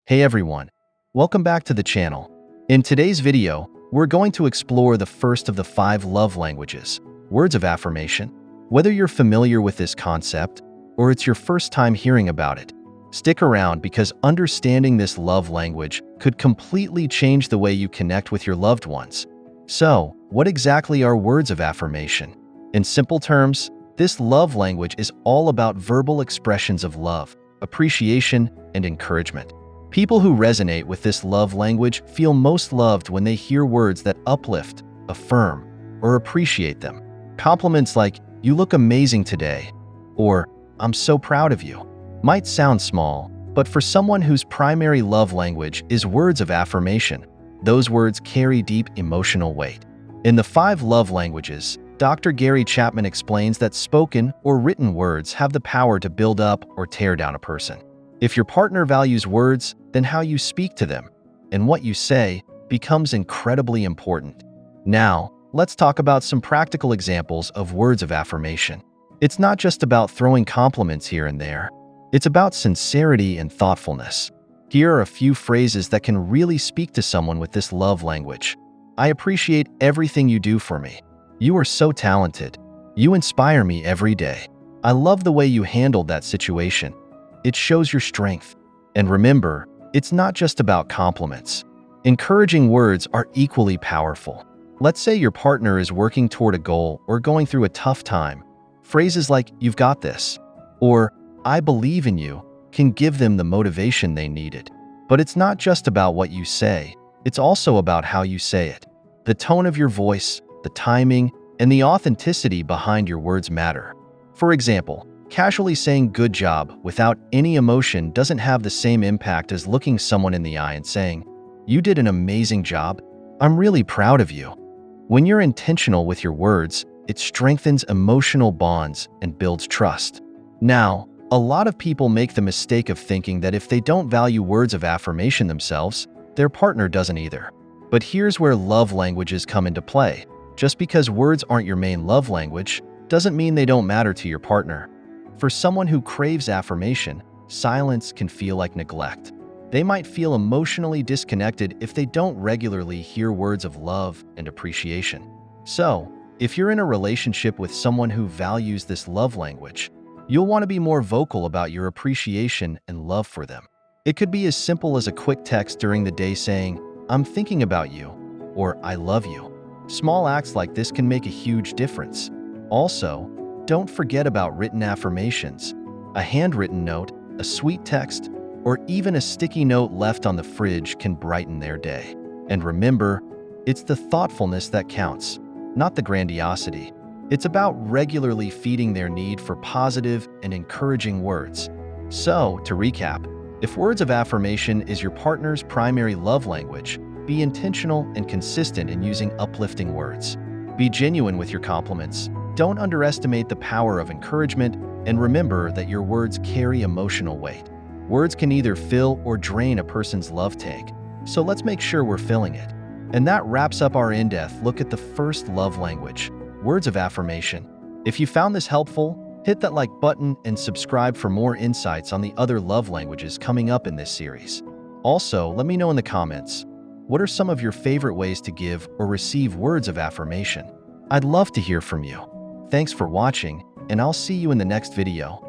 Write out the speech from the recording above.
Hey everyone, welcome back to the channel. In today's video, we're going to explore the first of the 5 love languages, words of affirmation. Whether you're familiar with this concept or it's your first time hearing about it, stick around because understanding this love language could completely change the way you connect with your loved ones. So, what exactly are words of affirmation? In simple terms, this love language is all about verbal expressions of love, appreciation, and encouragement. People who resonate with this love language feel most loved when they hear words that uplift, affirm, or appreciate them. Compliments like, "You look amazing today," or "I'm so proud of you," might sound small, but for someone whose primary love language is words of affirmation, those words carry deep emotional weight. In the 5 love languages, Dr. Gary Chapman explains that spoken or written words have the power to build up or tear down a person. If your partner values words, then how you speak to them and what you say becomes incredibly important. Now, let's talk about some practical examples of words of affirmation. It's not just about throwing compliments here and there. It's about sincerity and thoughtfulness. Here are a few phrases that can really speak to someone with this love language. "I appreciate everything you do for me. You are so talented. You inspire me every day. I love the way you handled that situation. It shows your strength." And remember, it's not just about compliments. Encouraging words are equally powerful. Let's say your partner is working toward a goal or going through a tough time. Phrases like, "You've got this," or "I believe in you," can give them the motivation they needed. But it's not just about what you say, it's also about how you say it. The tone of your voice, the timing, and the authenticity behind your words matter. For example, casually saying "good job" without any emotion doesn't have the same impact as looking someone in the eye and saying, "You did an amazing job. I'm really proud of you." When you're intentional with your words, it strengthens emotional bonds and builds trust. Now, a lot of people make the mistake of thinking that if they don't value words of affirmation themselves, their partner doesn't either. But here's where love languages come into play. Just because words aren't your main love language doesn't mean they don't matter to your partner. For someone who craves affirmation, silence can feel like neglect. They might feel emotionally disconnected if they don't regularly hear words of love and appreciation. So, if you're in a relationship with someone who values this love language, you'll want to be more vocal about your appreciation and love for them. It could be as simple as a quick text during the day saying, "I'm thinking about you," or "I love you." Small acts like this can make a huge difference. Also, don't forget about written affirmations. A handwritten note, a sweet text, or even a sticky note left on the fridge can brighten their day. And remember, it's the thoughtfulness that counts, not the grandiosity. It's about regularly feeding their need for positive and encouraging words. So, to recap, if words of affirmation is your partner's primary love language, be intentional and consistent in using uplifting words. Be genuine with your compliments. Don't underestimate the power of encouragement, and remember that your words carry emotional weight. Words can either fill or drain a person's love tank, so let's make sure we're filling it. And that wraps up our in-depth look at the first love language, words of affirmation. If you found this helpful, hit that like button and subscribe for more insights on the other love languages coming up in this series. Also, let me know in the comments, what are some of your favorite ways to give or receive words of affirmation? I'd love to hear from you. Thanks for watching, and I'll see you in the next video.